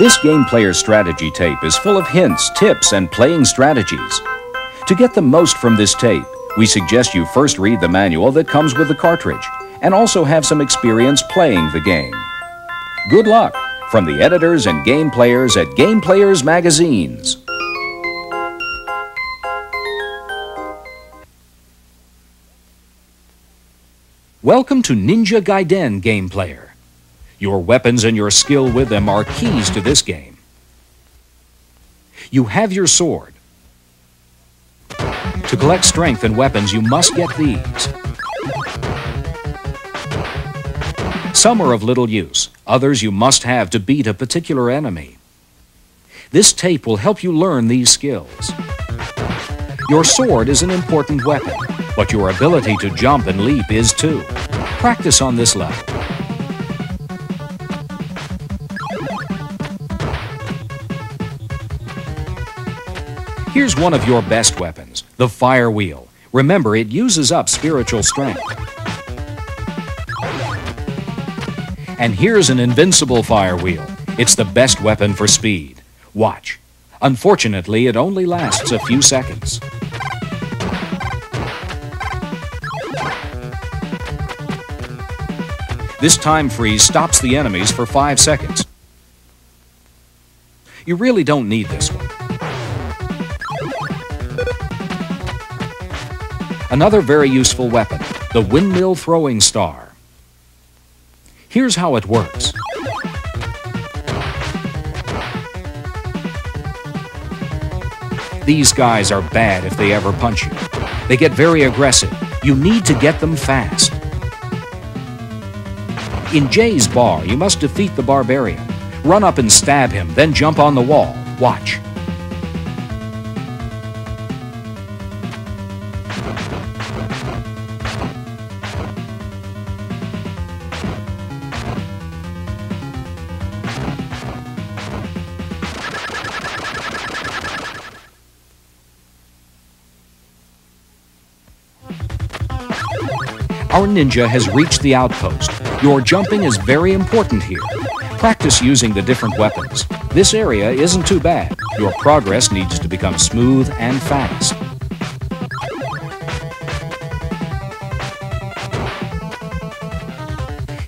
This Game Player Strategy tape is full of hints, tips, and playing strategies. To get the most from this tape, we suggest you first read the manual that comes with the cartridge and also have some experience playing the game. Good luck from the editors and game players at Game Players Magazines. Welcome to Ninja Gaiden Game Player. Your weapons and your skill with them are keys to this game. You have your sword. To collect strength and weapons, you must get these. Some are of little use. Others you must have to beat a particular enemy. This tape will help you learn these skills. Your sword is an important weapon, but your ability to jump and leap is too. Practice on this level. Here's one of your best weapons, the fire wheel. Remember, it uses up spiritual strength. And here's an invincible fire wheel. It's the best weapon for speed. Watch. Unfortunately, it only lasts a few seconds. This time freeze stops the enemies for 5 seconds. You really don't need this one. Another very useful weapon, the windmill throwing star. Here's how it works. These guys are bad if they ever punch you. They get very aggressive. You need to get them fast. In Jay's bar, you must defeat the barbarian. Run up and stab him, then jump on the wall. Watch. Our ninja has reached the outpost. Your jumping is very important here. Practice using the different weapons. This area isn't too bad. Your progress needs to become smooth and fast.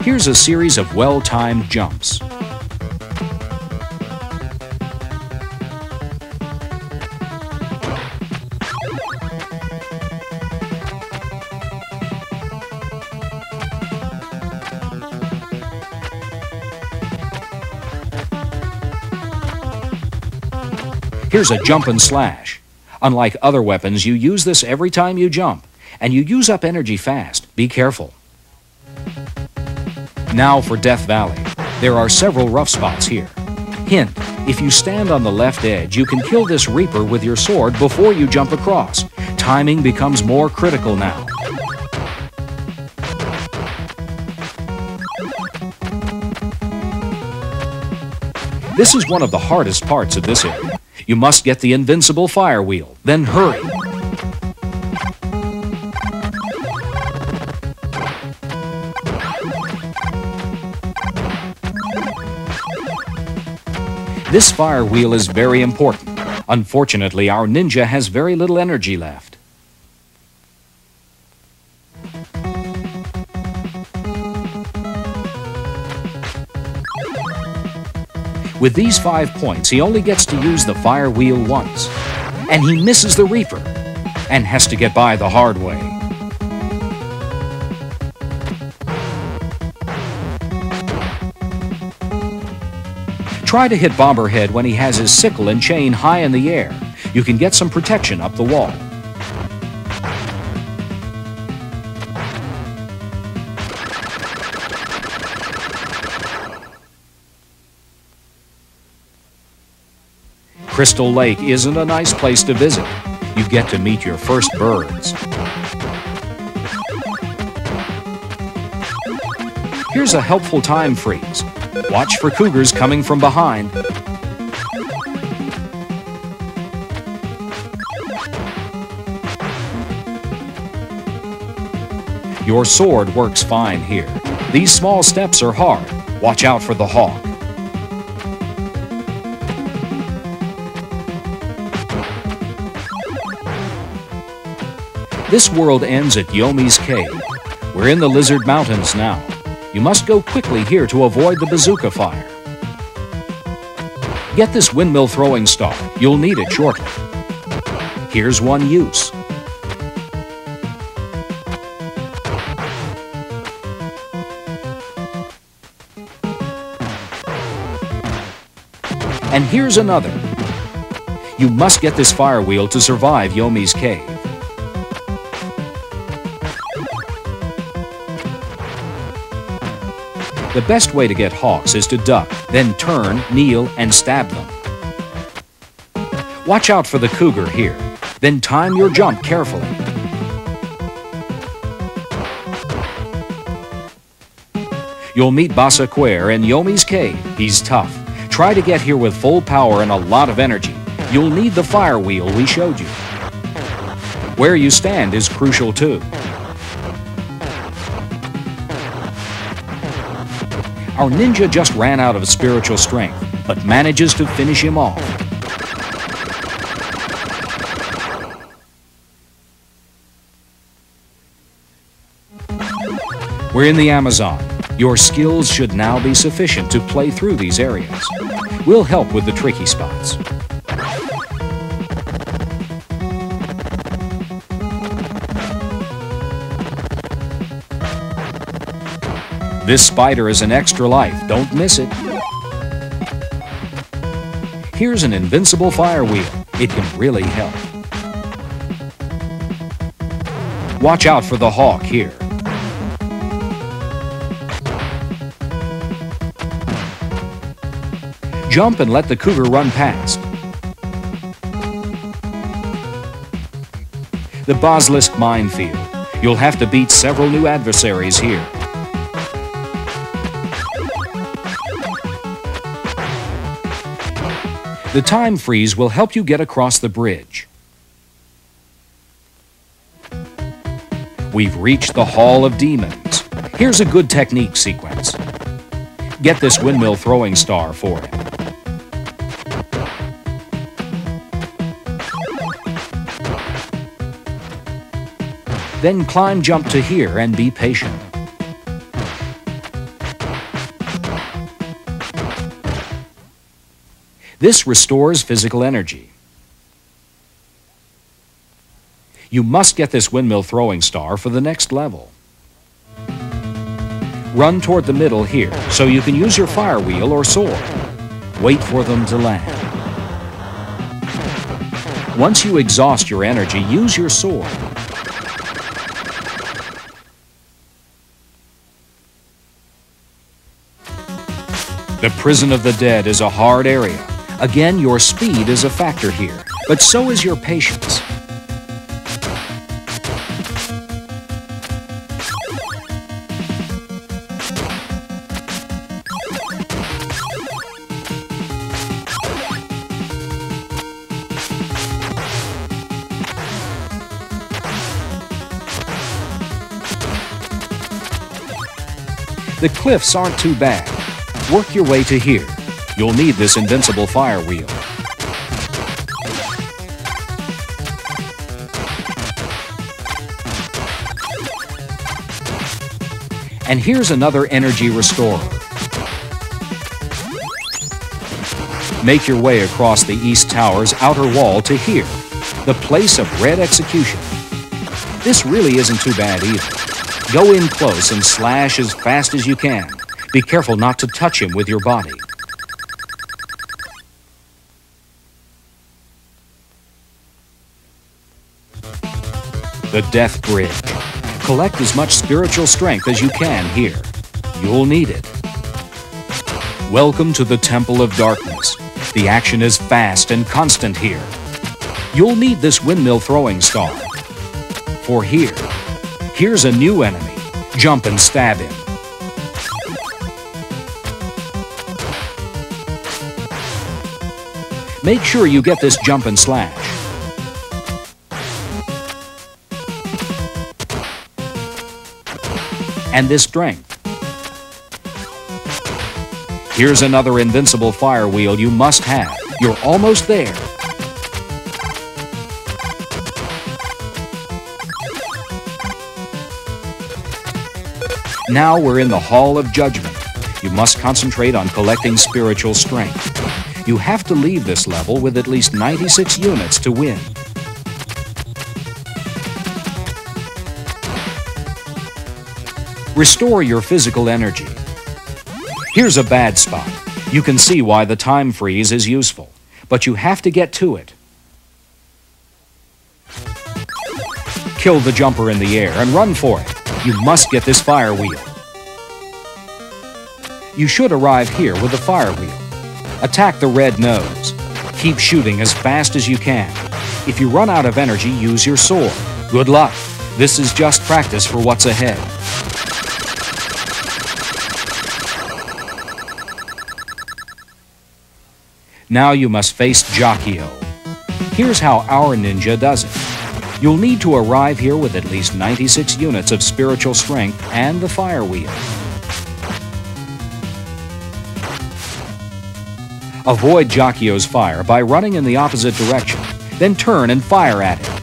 Here's a series of well-timed jumps. Here's a jump and slash. Unlike other weapons, you use this every time you jump, and you use up energy fast. Be careful. Now for Death Valley. There are several rough spots here. Hint, if you stand on the left edge, you can kill this Reaper with your sword before you jump across. Timing becomes more critical now. This is one of the hardest parts of this area. You must get the invincible fire wheel, then hurry. This fire wheel is very important. Unfortunately, our ninja has very little energy left. With these 5 points, he only gets to use the fire wheel once. And he misses the Reaper and has to get by the hard way. Try to hit Bomberhead when he has his sickle and chain high in the air. You can get some protection up the wall. Crystal Lake isn't a nice place to visit. You get to meet your first birds. Here's a helpful time freeze. Watch for cougars coming from behind. Your sword works fine here. These small steps are hard. Watch out for the hawk. This world ends at Yomi's Cave. We're in the Lizard Mountains now. You must go quickly here to avoid the bazooka fire. Get this windmill throwing star. You'll need it shortly. Here's one use. And here's another. You must get this fire wheel to survive Yomi's Cave. The best way to get hawks is to duck, then turn, kneel, and stab them. Watch out for the cougar here. Then time your jump carefully. You'll meet Basaquer in Yomi's Cave. He's tough. Try to get here with full power and a lot of energy. You'll need the fire wheel we showed you. Where you stand is crucial too. Our ninja just ran out of spiritual strength, but manages to finish him off. We're in the Amazon. Your skills should now be sufficient to play through these areas. We'll help with the tricky spots. This spider is an extra life. Don't miss it. Here's an invincible fire wheel. It can really help. Watch out for the hawk here. Jump and let the cougar run past. The basilisk minefield. You'll have to beat several new adversaries here. The time freeze will help you get across the bridge. We've reached the Hall of Demons. Here's a good technique sequence. Get this windmill throwing star for it. Then climb jump to here and be patient. This restores physical energy. You must get this windmill throwing star for the next level. Run toward the middle here so you can use your fire wheel or sword. Wait for them to land. Once you exhaust your energy, use your sword. The Prison of the Dead is a hard area. Again, your speed is a factor here, but so is your patience. The cliffs aren't too bad. Work your way to here. You'll need this invincible fire wheel. And here's another energy restorer. Make your way across the East Tower's outer wall to here, the place of red execution. This really isn't too bad either. Go in close and slash as fast as you can. Be careful not to touch him with your body. The Death Bridge. Collect as much spiritual strength as you can here. You'll need it. Welcome to the Temple of Darkness. The action is fast and constant here. You'll need this windmill throwing star. For here's a new enemy. Jump and stab him. Make sure you get this jump and slash. And this strength. Here's another invincible fire wheel you must have. You're almost there. Now we're in the Hall of Judgment. You must concentrate on collecting spiritual strength. You have to leave this level with at least 96 units to win. Restore your physical energy. Here's a bad spot. You can see why the time freeze is useful, but you have to get to it. Kill the jumper in the air and run for it. You must get this fire wheel. You should arrive here with the fire wheel. Attack the red nose. Keep shooting as fast as you can. If you run out of energy, use your sword. Good luck. This is just practice for what's ahead. Now you must face Jacchio. Here's how our ninja does it. You'll need to arrive here with at least 96 units of spiritual strength and the fire wheel. Avoid Jacchio's fire by running in the opposite direction, then turn and fire at it.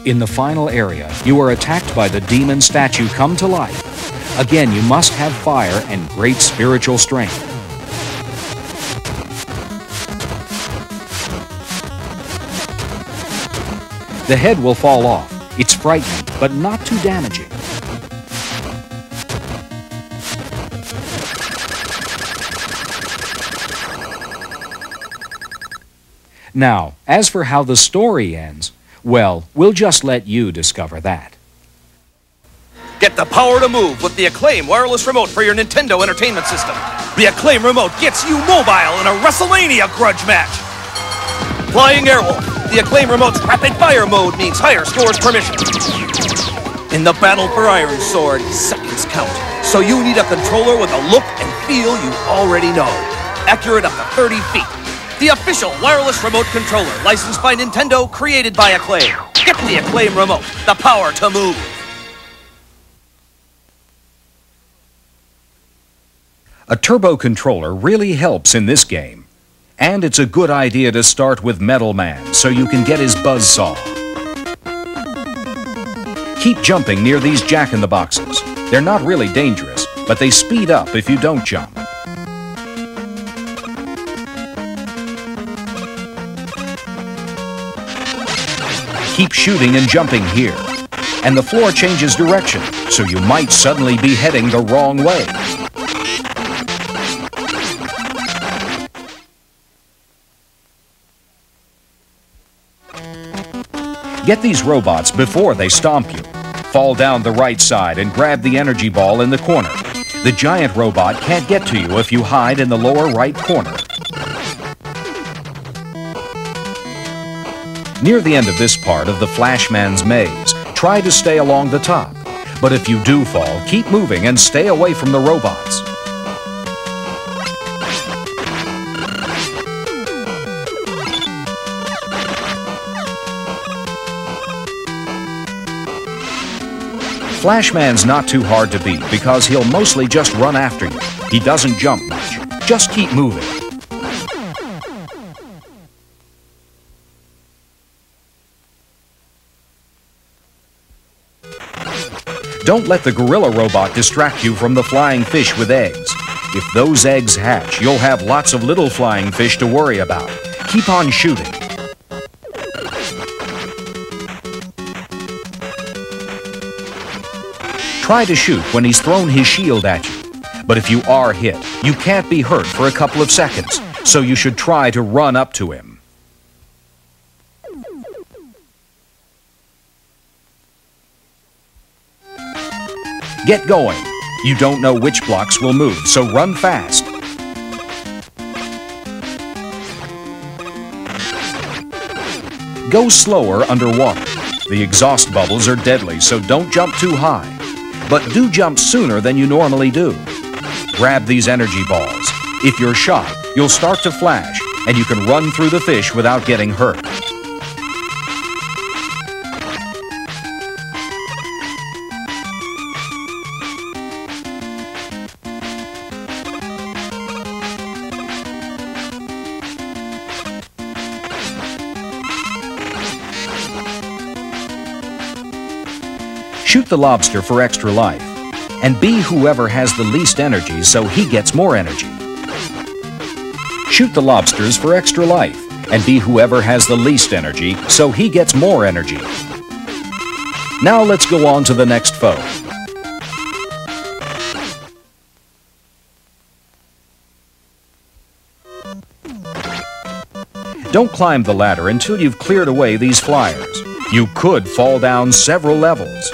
In the final area, you are attacked by the demon statue come to life. Again, you must have fire and great spiritual strength. The head will fall off. It's frightening, but not too damaging. Now, as for how the story ends, well, we'll just let you discover that. Get the power to move with the Acclaim wireless remote for your Nintendo Entertainment System. The Acclaim remote gets you mobile in a WrestleMania grudge match. Flying Airwolf. The Acclaim remote's rapid fire mode means higher scores per mission. In the battle for Iron Sword, seconds count. So you need a controller with a look and feel you already know. Accurate up to 30 feet. The official wireless remote controller, licensed by Nintendo, created by Acclaim. Get the Acclaim remote, the power to move. A turbo controller really helps in this game. And it's a good idea to start with Metal Man so you can get his buzzsaw. Keep jumping near these jack-in-the-boxes. They're not really dangerous, but they speed up if you don't jump. Keep shooting and jumping here. And the floor changes direction, so you might suddenly be heading the wrong way. Get these robots before they stomp you. Fall down the right side and grab the energy ball in the corner. The giant robot can't get to you if you hide in the lower right corner. Near the end of this part of the Flashman's maze, try to stay along the top. But if you do fall, keep moving and stay away from the robots. Flashman's not too hard to beat because he'll mostly just run after you. He doesn't jump much. Just keep moving. Don't let the gorilla robot distract you from the flying fish with eggs. If those eggs hatch, you'll have lots of little flying fish to worry about. Keep on shooting. Try to shoot when he's thrown his shield at you. But if you are hit, you can't be hurt for a couple of seconds, so you should try to run up to him. Get going. You don't know which blocks will move, so run fast. Go slower underwater. The exhaust bubbles are deadly, so don't jump too high. But do jump sooner than you normally do. Grab these energy balls. If you're shot, you'll start to flash, and you can run through the fish without getting hurt. Shoot the lobster for extra life, and be whoever has the least energy so he gets more energy. Shoot the lobsters for extra life, and be whoever has the least energy so he gets more energy. Now let's go on to the next foe. Don't climb the ladder until you've cleared away these flyers. You could fall down several levels.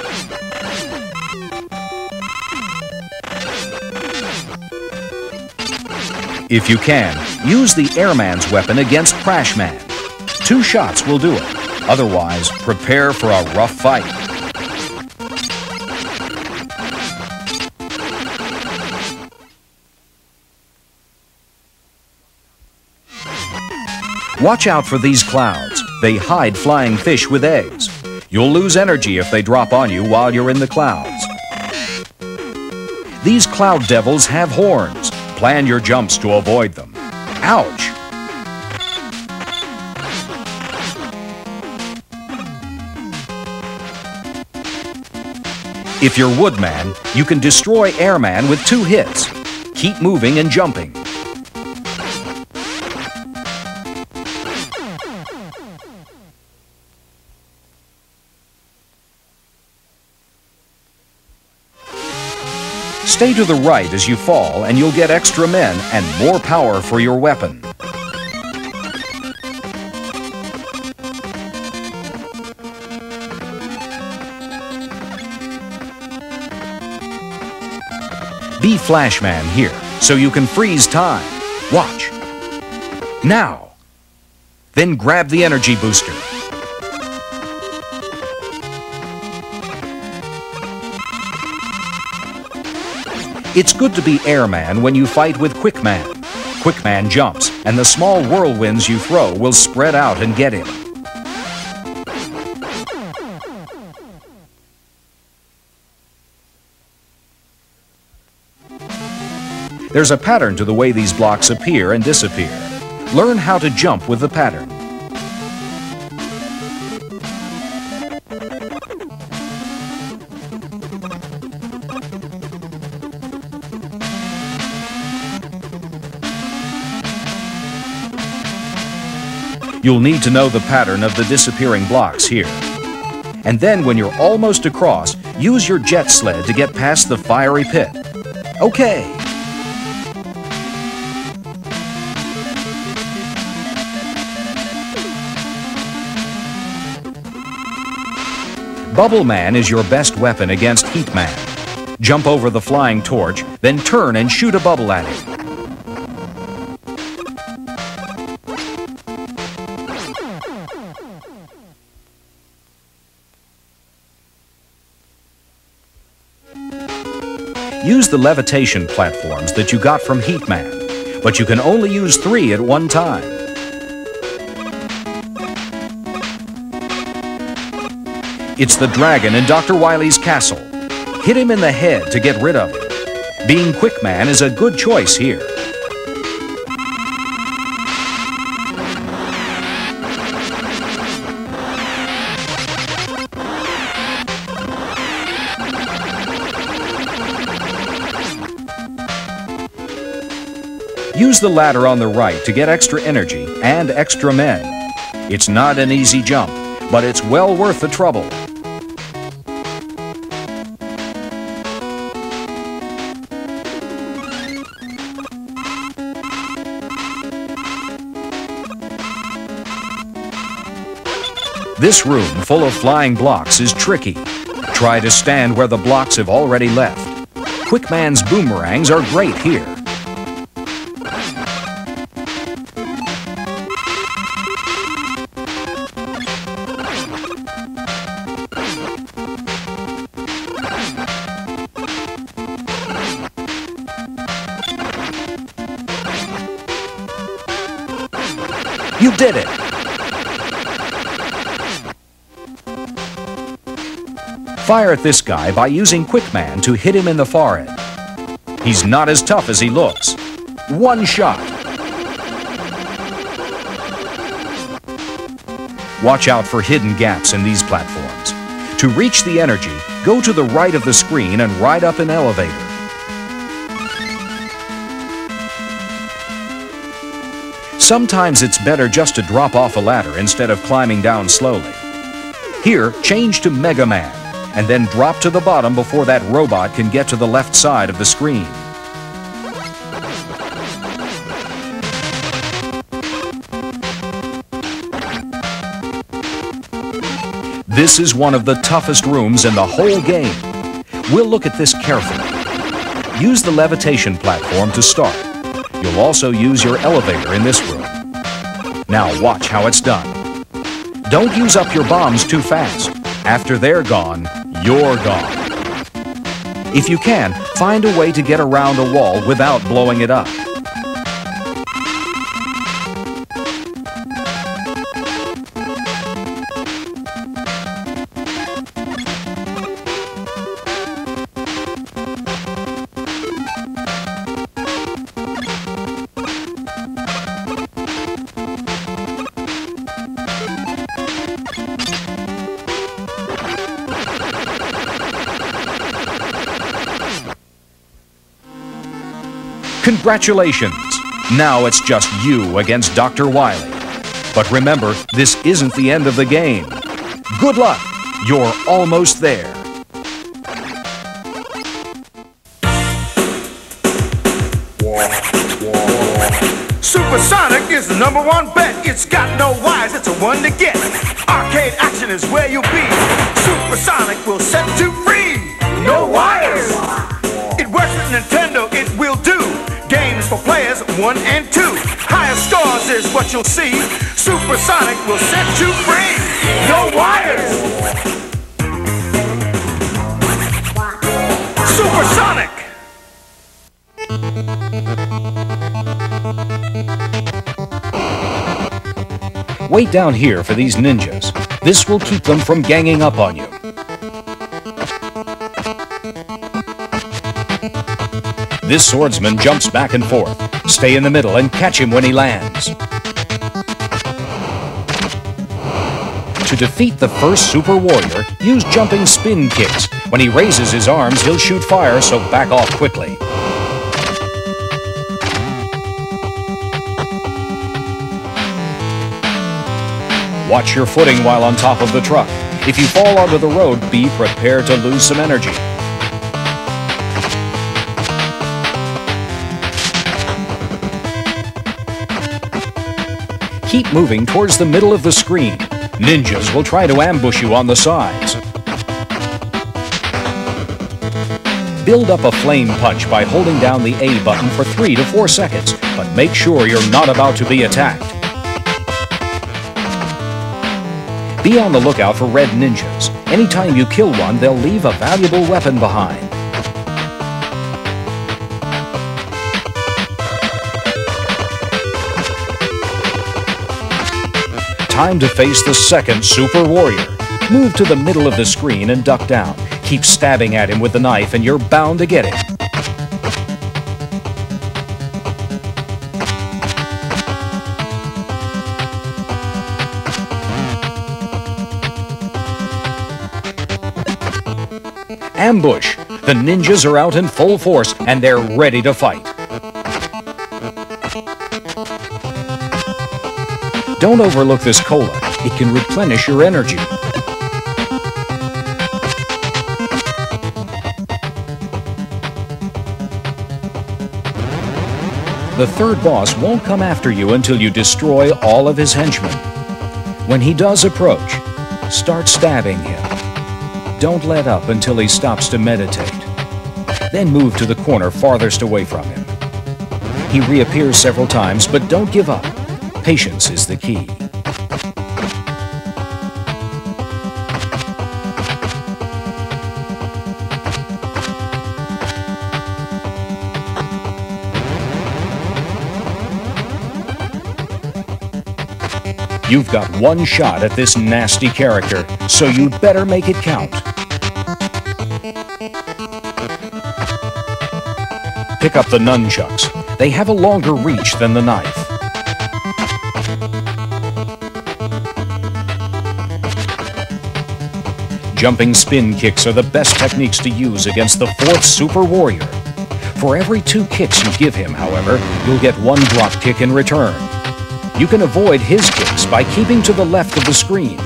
If you can, use the airman's weapon against Crashman. 2 shots will do it. Otherwise, prepare for a rough fight. Watch out for these clouds. They hide flying fish with eggs. You'll lose energy if they drop on you while you're in the clouds. These cloud devils have horns. Plan your jumps to avoid them. Ouch! If you're Woodman, you can destroy Airman with 2 hits. Keep moving and jumping. Stay to the right as you fall and you'll get extra men and more power for your weapon. Be Flashman here so you can freeze time. Watch. Now. Then grab the energy booster. It's good to be Airman when you fight with Quickman. Quickman jumps, and the small whirlwinds you throw will spread out and get him. There's a pattern to the way these blocks appear and disappear. Learn how to jump with the pattern. You'll need to know the pattern of the disappearing blocks here. And then when you're almost across, use your jet sled to get past the fiery pit. Okay. Bubble Man is your best weapon against Heat Man. Jump over the flying torch, then turn and shoot a bubble at him. Use the levitation platforms that you got from Heat Man, but you can only use 3 at one time. It's the dragon in Dr. Wily's castle. Hit him in the head to get rid of him. Being Quickman is a good choice here. Use the ladder on the right to get extra energy and extra men. It's not an easy jump, but it's well worth the trouble. This room full of flying blocks is tricky. Try to stand where the blocks have already left. Quickman's boomerangs are great here. You did it! Fire at this guy by using Quickman to hit him in the forehead. He's not as tough as he looks. 1 shot. Watch out for hidden gaps in these platforms. To reach the energy, go to the right of the screen and ride up an elevator. Sometimes it's better just to drop off a ladder instead of climbing down slowly. Here, change to Mega Man, and then drop to the bottom before that robot can get to the left side of the screen. This is one of the toughest rooms in the whole game. We'll look at this carefully. Use the levitation platform to start. You'll also use your elevator in this room. Now watch how it's done. Don't use up your bombs too fast. After they're gone, you're gone. If you can, find a way to get around a wall without blowing it up. Congratulations! Now it's just you against Dr. Wily. But remember, this isn't the end of the game. Good luck! You're almost there. Supersonic is the #1 bet. It's got no wires, it's a one to get. Arcade action is where you'll be. Supersonic will set you free. No wires! It works with Nintendo, it will do. Games for players 1 and 2. Higher scores is what you'll see. Supersonic will set you free. No wires! Supersonic! Wait down here for these ninjas. This will keep them from ganging up on you. This swordsman jumps back and forth. Stay in the middle and catch him when he lands. To defeat the first Super Warrior, use jumping spin kicks. When he raises his arms, he'll shoot fire, so back off quickly. Watch your footing while on top of the truck. If you fall onto the road, be prepared to lose some energy. Keep moving towards the middle of the screen. Ninjas will try to ambush you on the sides. Build up a flame punch by holding down the A button for 3 to 4 seconds, but make sure you're not about to be attacked. Be on the lookout for red ninjas. Anytime you kill one, they'll leave a valuable weapon behind. Time to face the second Super Warrior. Move to the middle of the screen and duck down. Keep stabbing at him with the knife and you're bound to get him. Ambush! The ninjas are out in full force and they're ready to fight. Don't overlook this cola. It can replenish your energy. The third boss won't come after you until you destroy all of his henchmen. When he does approach, start stabbing him. Don't let up until he stops to meditate. Then move to the corner farthest away from him. He reappears several times, but don't give up. Patience is the key. You've got one shot at this nasty character, so you'd better make it count. Pick up the nunchucks. They have a longer reach than the knife. jumping spin kicks are the best techniques to use against the fourth Super Warrior. For every 2 kicks you give him, however, you'll get 1 drop kick in return. You can avoid his kicks by keeping to the left of the screen.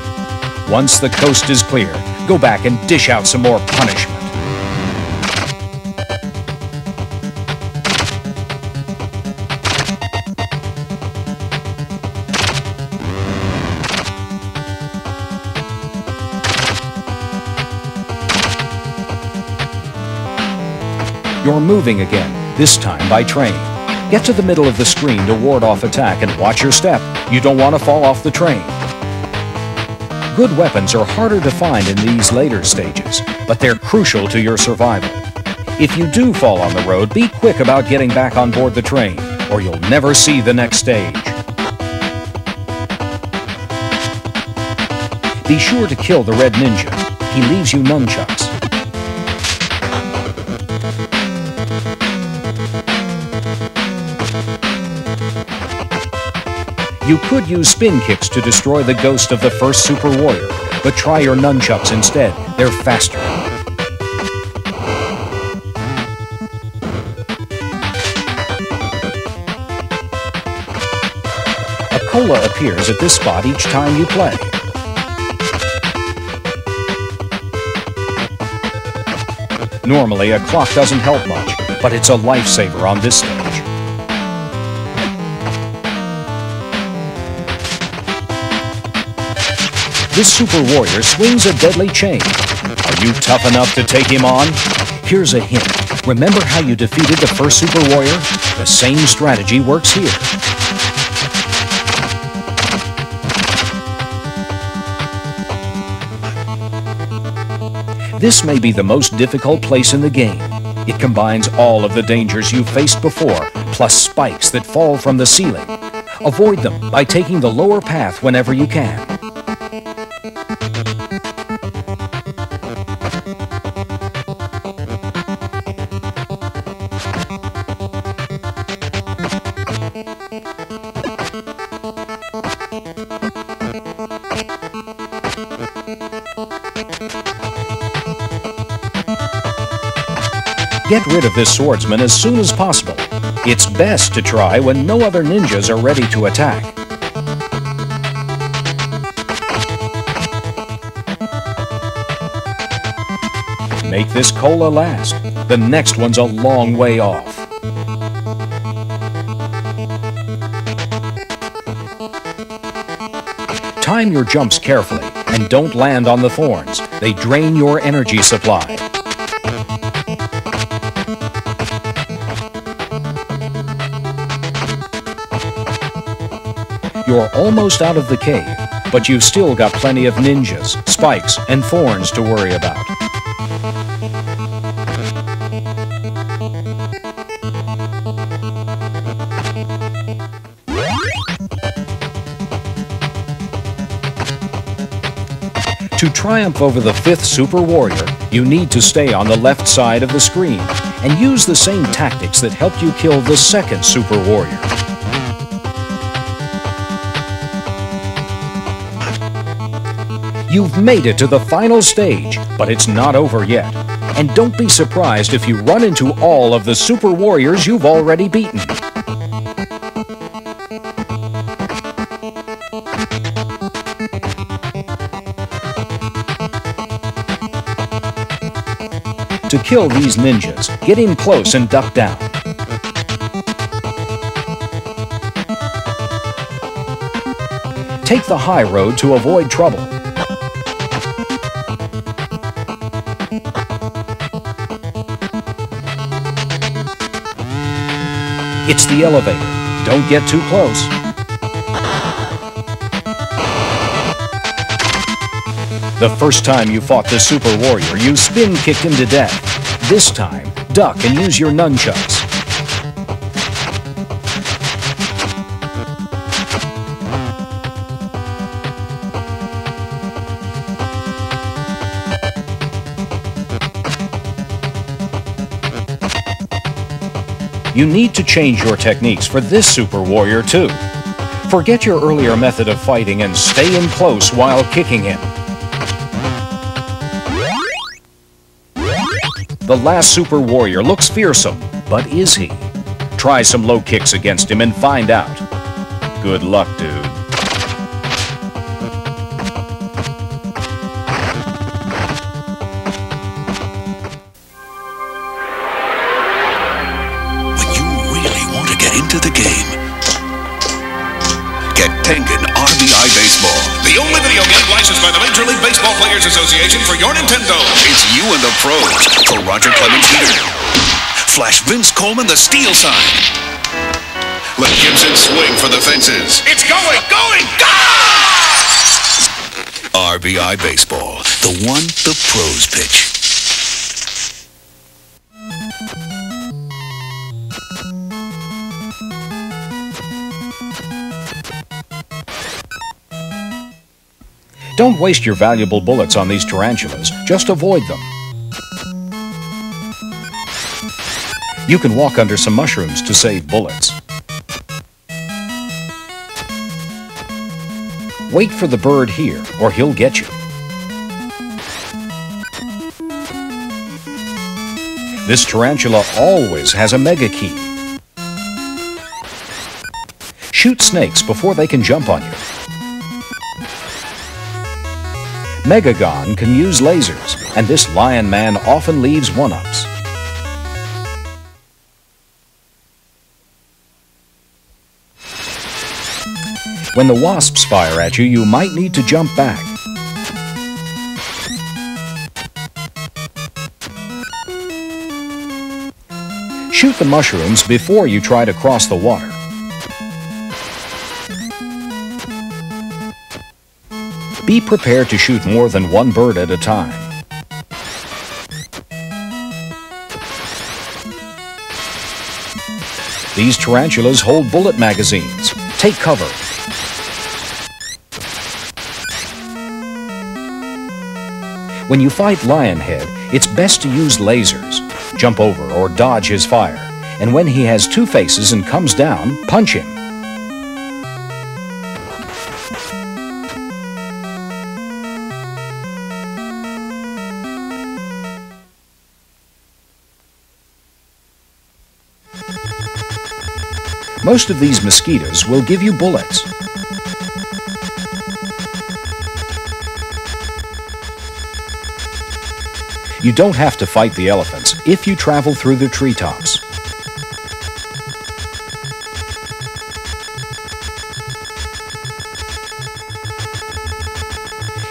Once the coast is clear, go back and dish out some more punishment. You're moving again, this time by train. Get to the middle of the screen to ward off attack and watch your step. You don't want to fall off the train. Good weapons are harder to find in these later stages, but they're crucial to your survival. If you do fall on the road, be quick about getting back on board the train, or you'll never see the next stage. Be sure to kill the red ninja. He leaves you nunchucks. You could use spin kicks to destroy the ghost of the first Super Warrior, but try your nunchucks instead. They're faster. A cola appears at this spot each time you play. Normally, a clock doesn't help much, but it's a lifesaver on this stage. This Super Warrior swings a deadly chain. Are you tough enough to take him on? Here's a hint. Remember how you defeated the first Super Warrior? The same strategy works here. This may be the most difficult place in the game. It combines all of the dangers you've faced before, plus spikes that fall from the ceiling. Avoid them by taking the lower path whenever you can. Get rid of this swordsman as soon as possible. It's best to try when no other ninjas are ready to attack. Make this cola last. The next one's a long way off. Time your jumps carefully and don't land on the thorns. They drain your energy supply. You're almost out of the cave, but you've still got plenty of ninjas, spikes, and thorns to worry about. To triumph over the fifth Super Warrior, you need to stay on the left side of the screen and use the same tactics that helped you kill the second Super Warrior. You've made it to the final stage, but it's not over yet. And don't be surprised if you run into all of the Super Warriors you've already beaten. To kill these ninjas, get in close and duck down. Take the high road to avoid trouble. It's the elevator. Don't get too close. The first time you fought the Super Warrior, you spin-kicked him to death. This time, duck and use your nunchucks. You need to change your techniques for this Super Warrior too. Forget your earlier method of fighting and stay in close while kicking him. The last super warrior looks fearsome, but is he? Try some low kicks against him and find out. Good luck, dude. When you really want to get into the game, get Tengen RBI Baseball. The only video game licensed by the Major League Baseball Players Association for your Nintendo. It's you and the pros for Roger Clemens Heater. Flash Vince Coleman the steal sign. Let Gibson swing for the fences. It's going! RBI Baseball, the one the pros pitch. Don't waste your valuable bullets on these tarantulas. Just avoid them. You can walk under some mushrooms to save bullets. Wait for the bird here, or he'll get you. This tarantula always has a mega key. Shoot snakes before they can jump on you. Amagon can use lasers, and this lion man often leaves one-ups. When the wasps fire at you, you might need to jump back. Shoot the mushrooms before you try to cross the water. Be prepared to shoot more than one bird at a time. These tarantulas hold bullet magazines. Take cover. When you fight Lionhead, it's best to use lasers. Jump over or dodge his fire. And when he has two faces and comes down, punch him. Most of these mosquitoes will give you bullets. You don't have to fight the elephants if you travel through the treetops.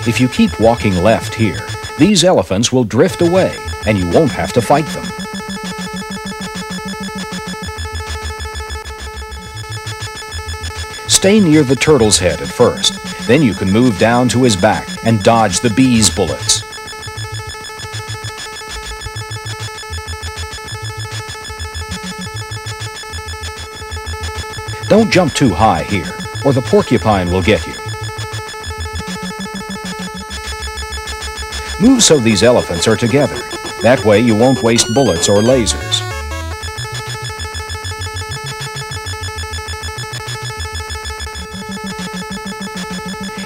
If you keep walking left here, these elephants will drift away and you won't have to fight them. Stay near the turtle's head at first, then you can move down to his back and dodge the bee's bullets. Don't jump too high here, or the porcupine will get you. Move so these elephants are together. That way you won't waste bullets or lasers.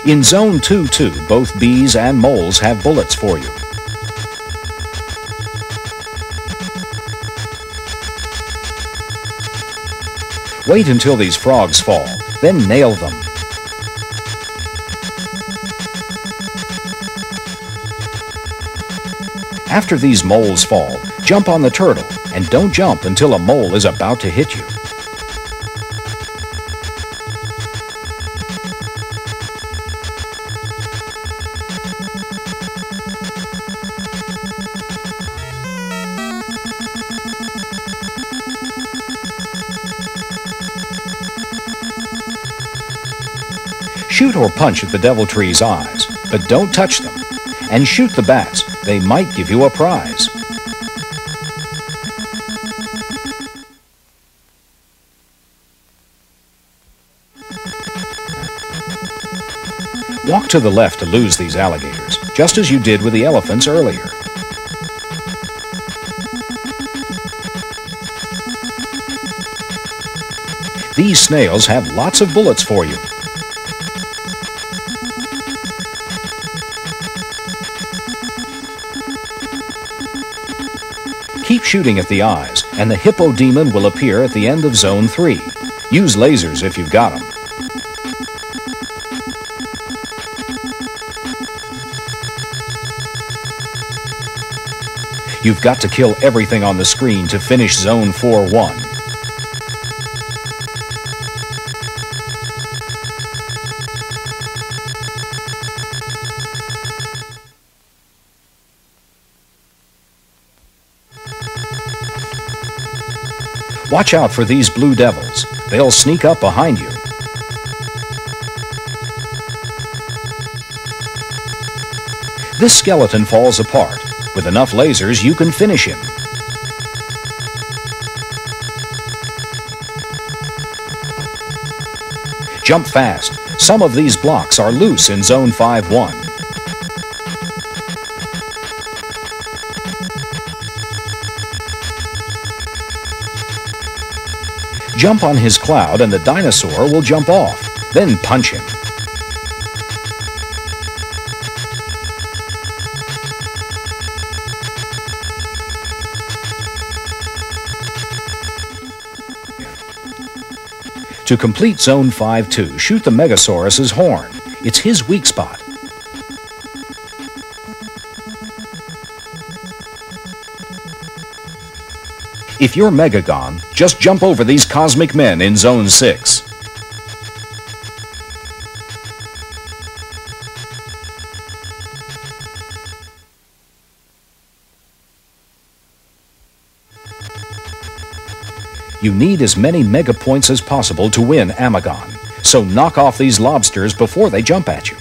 In Zone 2-2, both bees and moles have bullets for you. Wait until these frogs fall, then nail them. After these moles fall, jump on the turtle, and don't jump until a mole is about to hit you. Shoot or punch at the deviltree's eyes, but don't touch them. And shoot the bats. They might give you a prize. Walk to the left to lose these alligators, just as you did with the elephants earlier. These snails have lots of bullets for you. shooting at the eyes, and the Hippo Demon will appear at the end of Zone 3. Use lasers if you've got them. You've got to kill everything on the screen to finish Zone 4-1. Watch out for these blue devils. They'll sneak up behind you. This skeleton falls apart. With enough lasers, you can finish him. Jump fast. Some of these blocks are loose in Zone 5-1. Jump on his cloud and the dinosaur will jump off. Then punch him. To complete Zone 5-2, shoot the Megasaurus's horn. It's his weak spot. If you're Megagon, just jump over these cosmic men in Zone 6. You need as many mega points as possible to win Amagon, so knock off these lobsters before they jump at you.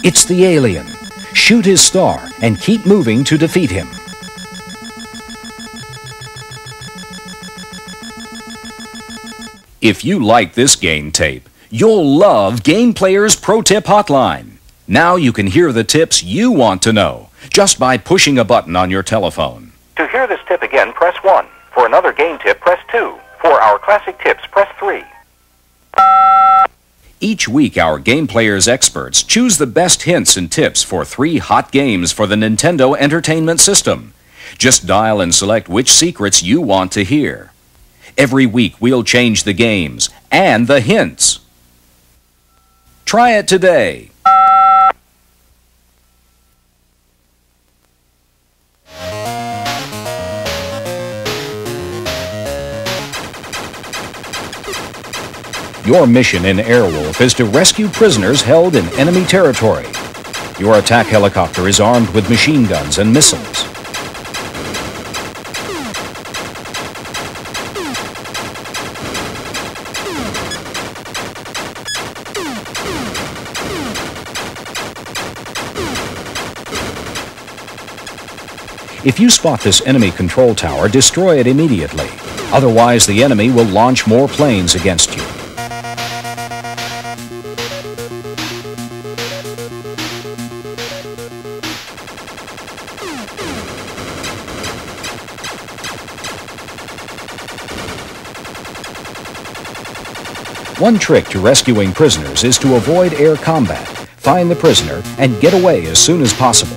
It's the alien. Shoot his star and keep moving to defeat him. If you like this game tape, you'll love Game Player's Pro Tip Hotline. Now you can hear the tips you want to know just by pushing a button on your telephone. To hear this tip again, press 1. For another game tip, press 2. For our classic tips, press 3. Each week, our Game Player's experts choose the best hints and tips for 3 hot games for the Nintendo Entertainment System. Just dial and select which secrets you want to hear. Every week, we'll change the games and the hints. Try it today. Your mission in Airwolf is to rescue prisoners held in enemy territory. Your attack helicopter is armed with machine guns and missiles. If you spot this enemy control tower, destroy it immediately. Otherwise, the enemy will launch more planes against you. One trick to rescuing prisoners is to avoid air combat, find the prisoner, and get away as soon as possible.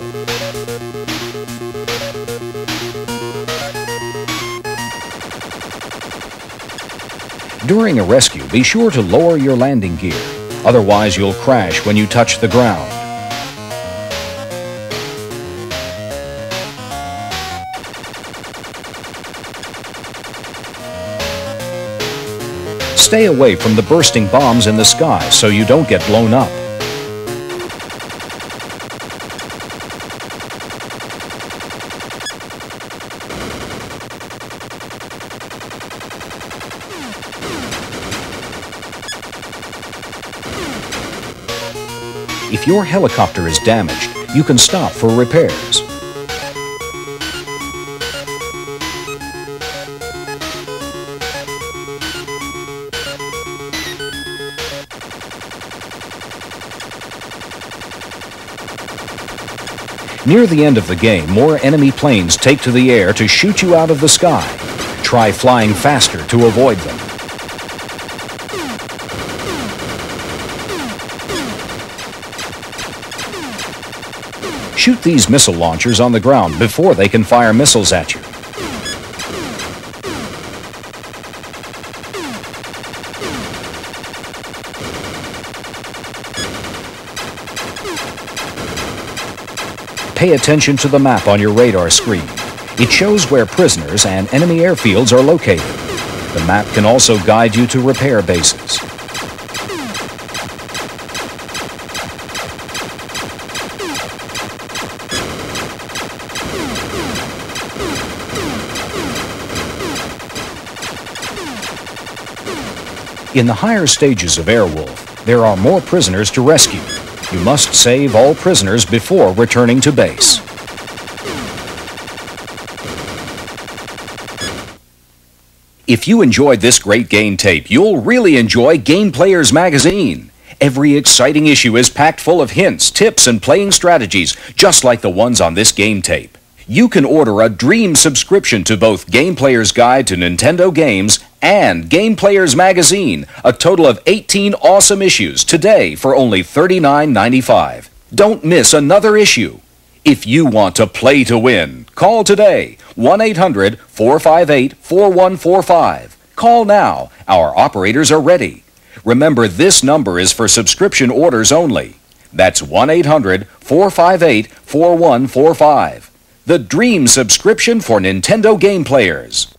During a rescue, be sure to lower your landing gear. Otherwise, you'll crash when you touch the ground. Stay away from the bursting bombs in the sky so you don't get blown up. If your helicopter is damaged, you can stop for repairs. Near the end of the game, more enemy planes take to the air to shoot you out of the sky. Try flying faster to avoid them. Shoot these missile launchers on the ground before they can fire missiles at you. Pay attention to the map on your radar screen. It shows where prisoners and enemy airfields are located. The map can also guide you to repair bases. In the higher stages of Airwolf, there are more prisoners to rescue. You must save all prisoners before returning to base. If you enjoyed this great game tape, you'll really enjoy Game Players magazine. Every exciting issue is packed full of hints, tips, and playing strategies, just like the ones on this game tape. You can order a dream subscription to both Game Player's Guide to Nintendo Games and Game Players Magazine, a total of 18 awesome issues today for only $39.95. Don't miss another issue. If you want to play to win, call today, 1-800-458-4145. Call now. Our operators are ready. Remember, this number is for subscription orders only. That's 1-800-458-4145. The dream subscription for Nintendo Game Players.